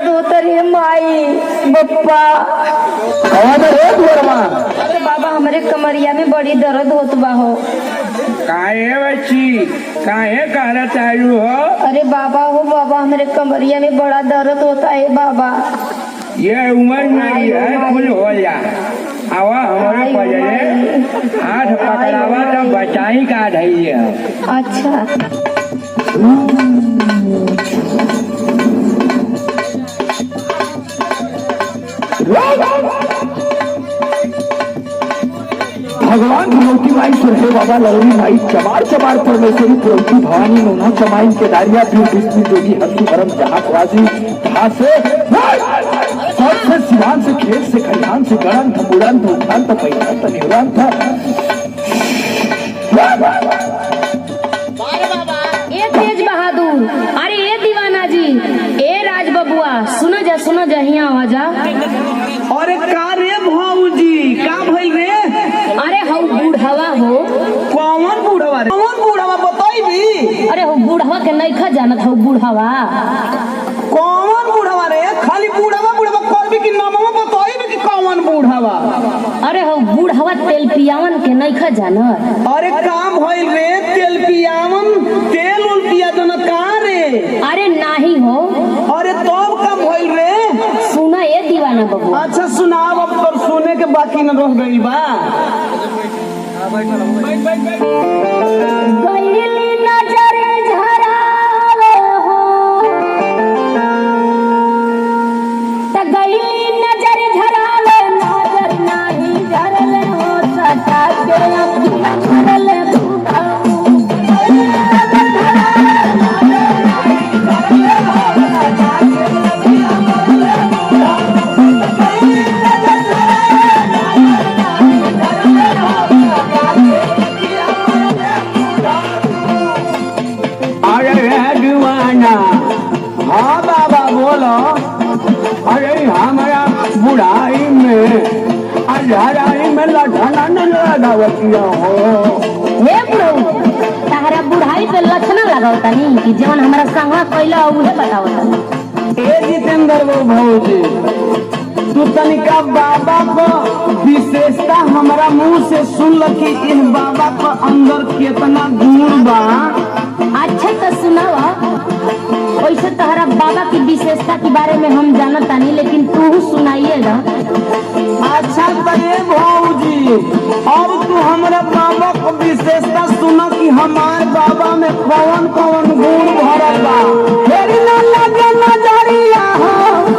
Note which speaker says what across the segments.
Speaker 1: रे माई बप्पा अरे बाबा हमारे कमरिया में बड़ी दर्द होत बा हो।
Speaker 2: काहे बच्ची काहे कहना चालू हो?
Speaker 1: अरे बाबा हो बाबा हमारे कमरिया में बड़ा दर्द होता है बाबा।
Speaker 2: ये उम्र मेरी है कुल हो जा आवा हमारे पजरे हाथ पकड़ावा तो बचाई का ढाई है।
Speaker 1: अच्छा
Speaker 3: भगवान भगवती माई सुरहे बाबा लवरी माई चमार चमार परमेश्वरी पुरवती भवानी नोना चमाइन के दारिया फिर विष्णु देवी हंसू भरम जहाकवासी से सबसे सिवान से खेत से खलिहान से गणन था बुड़न था उठान था पैठान था निवरान था।
Speaker 1: ए तेज बहादुर अरे ए दीवाना जी ए राज बबुआ सुनो जा हिया आ जा।
Speaker 4: अरे का रे भाऊजी का भइल रे?
Speaker 1: अरे हौ बूढ़वा हो।
Speaker 4: कौन बूढ़वा रे? कौन बूढ़वा बताइबी?
Speaker 1: अरे हौ बूढ़वा के नइखा जानत हौ बूढ़वा।
Speaker 4: कौन बूढ़वा रे? खाली बूढ़वा करबी कि नामवा बताइबी कि कौन बूढ़वा?
Speaker 1: अरे हौ बूढ़वा तेल पियावन के नइखा जानत।
Speaker 4: अरे का भइल रे? तेल पियावन तेल उल पिया दन का रे?
Speaker 1: अरे नाही हो।
Speaker 4: अरे तब का भइल रे?
Speaker 1: सुना ए दीवाना बबू।
Speaker 4: अच्छा सुनाव अब तो सुने के बाकी न रह गई बा।
Speaker 1: गईली नजर झरावे हो त गईली नजर झरावे नजर नाही झरल हो सटा के अखियां झरल
Speaker 3: हाँ बाबा बोलो। अरे हमारा बुढ़ाई में अझाराई में लठना न लगावतिया हो।
Speaker 1: हे प्रभु तारा बुढ़ाई पे लक्षण लगावता नहीं कि जवन हमारा संगवा कइला उहे बतावता।
Speaker 4: ए जितेंद्र वो भौजी तू तनिका बाबा को विशेषता हमारा मुंह से सुन ल कि इस बाबा को अंदर कितना गुण बा।
Speaker 1: अच्छा तो सुनावा। वैसे तहरा बाबा की विशेषता के बारे में हम जानता नहीं लेकिन तू सुनाइए ना।
Speaker 4: अच्छा करे भौजी अब तू हमारा बाबा को विशेषता सुना कि हमारे बाबा में कौन कौन गुण भरल बा। फिर न लगे नजरिया हो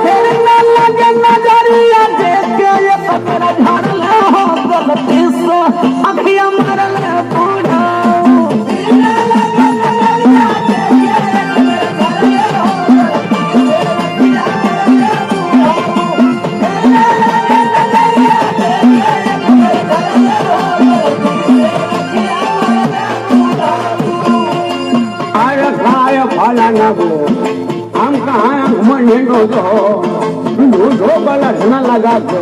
Speaker 4: फिर न लगे नजरिया देख के ये पकड़ा झाड़ल हो गलती से अखियां मारल बूढ़ा।
Speaker 3: हम कहाँ घूमने दूधो का लक्षण लगा के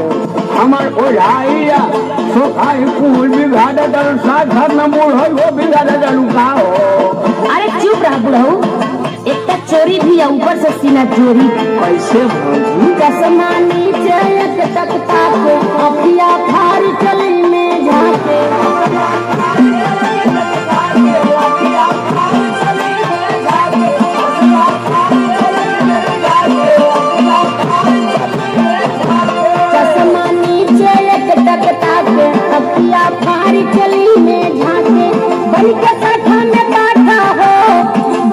Speaker 3: हमार ओझाइया सोखाई कुल बिगाड़े दल साधर न मूल हो वो बिगाड़े दलू का हो।
Speaker 1: अरे चुप रहा बुढ़ऊ एक तक चोरी भी है ऊपर से सीना चोरी।
Speaker 3: कैसे भौजी?
Speaker 1: चश्मा नीचे एक तक ताके अखिया फाड़ चली में झाके। चश्मा नीचे एक तक ताके अखिया फाड़ चली में झाके। बन के साठा में बाठा हो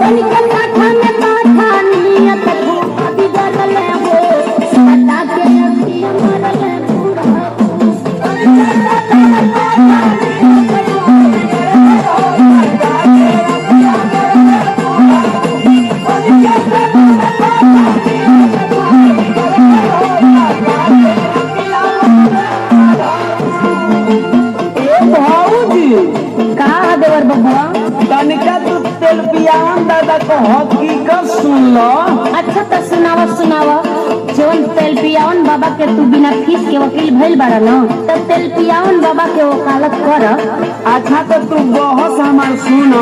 Speaker 1: बन के साठा में बाठा नियत बिगड़ल हो सटा के अखियां मरल बूढ़ा। देवर बबुआ
Speaker 4: तनिका तू तेल पियावन दादा को हकीकत सुन लो।
Speaker 1: अच्छा तो सुनावा जवन तेल पियावन बाबा के तू बिना फीस के वकील भइल बारा न तो तेल पियावन बाबा के वकालत कर।
Speaker 4: अच्छा तो तू बहस हमार सुन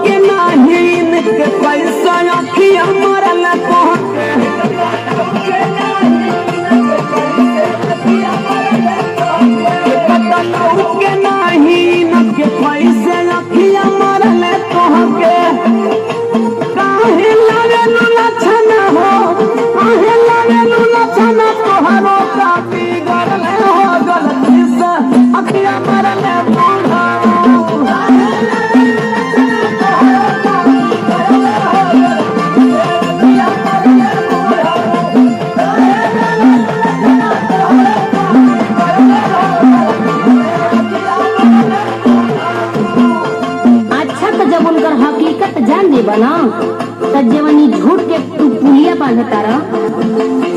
Speaker 4: के नाही के पैसा अखियां मरल
Speaker 1: होता रहा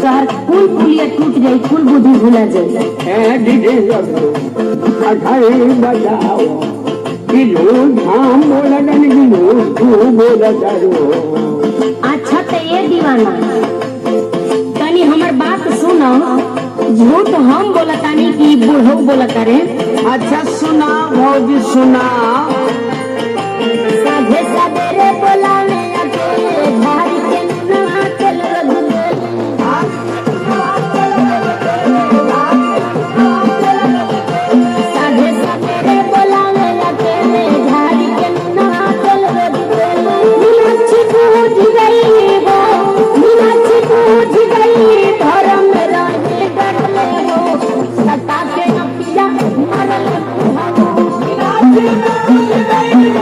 Speaker 1: तोहर कुल पुलिया टूट जाई कुल बुद्धि भुला जाई
Speaker 3: दीदी अठाई बताओ किलो धाम बोला किलो तू बोला करो।
Speaker 1: अच्छा तो ये दीवाना तनी हमर बात सुनो झूठ हम बोलतानी कि बूढ़ो बोलता रे।
Speaker 4: अच्छा सुना भौजी सुना।
Speaker 1: साझे सवेरे बोलावे अकेले भारी के ना चल रघुवेल साझे सवेरे बोलावे अकेले भारी के ना चल रघुवेल मीनाक्षी बूझ गई हो मीनाक्षी बूझ गई धर्म रानी डरले हो सता के न पिया मरल हो मीनाक्षी बूझ गई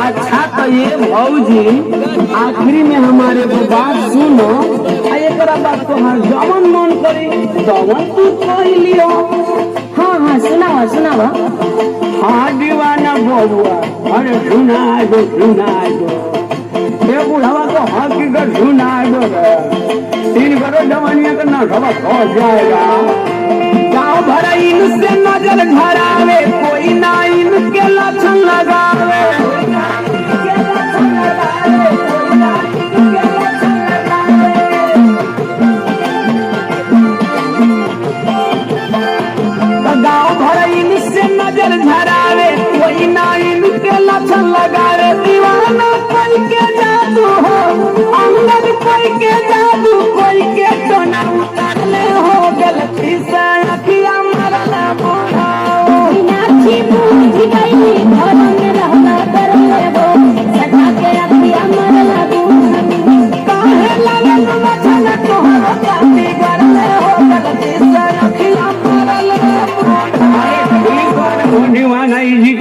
Speaker 4: अच्छा तो ये भौजी आखिरी में हमारे को बात सुनो एक बात तो हर जवन मन करी तवन तू कह लियो।
Speaker 1: हाँ हाँ सुनावा सुनावा।
Speaker 3: हाँ दीवाना बबुआ अरे सुना दो ये बुढ़ावा तो हकीकत सुना दो 3 करोड़ जवानिया का ना सब हो जाएगा।
Speaker 4: गाँव भर इनसे नजर झरावे कोई ना इनके लक्षण लगावे गाँव भर इनसे नजर झरावे कोई ना इनके लक्षण लगावे दीवाना कोई के जादू हो अंदर कोई के जादू कोई के टोना उतारले हो गलती से अखिया मरला बोलाओ
Speaker 1: मीनाक्षी बूझ गई धर्म रहना डरले हो सता के अखिया मरला
Speaker 4: काहे लगन वचन तोहर काटी गरले हो गलती से अखिया मरला
Speaker 3: दीवाना इजी